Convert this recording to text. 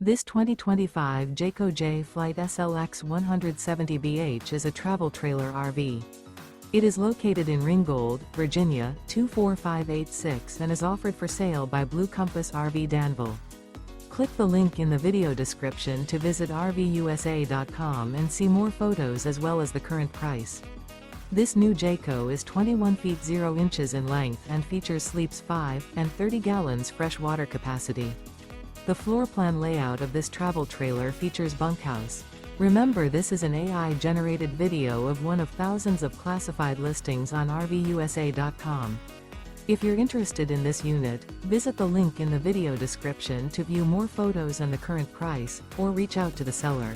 This 2025 Jayco Jay Flight SLX 170BH is a travel trailer RV. It is located in Ringgold, Virginia, 24586 and is offered for sale by Blue Compass RV Danville. Click the link in the video description to visit RVUSA.com and see more photos as well as the current price. This new Jayco is 21 feet 0 inches in length and features sleeps 5 and 30 gallons fresh water capacity. The floor plan layout of this travel trailer features bunkhouse. Remember, this is an AI-generated video of one of thousands of classified listings on RVUSA.com. If you're interested in this unit, visit the link in the video description to view more photos and the current price, or reach out to the seller.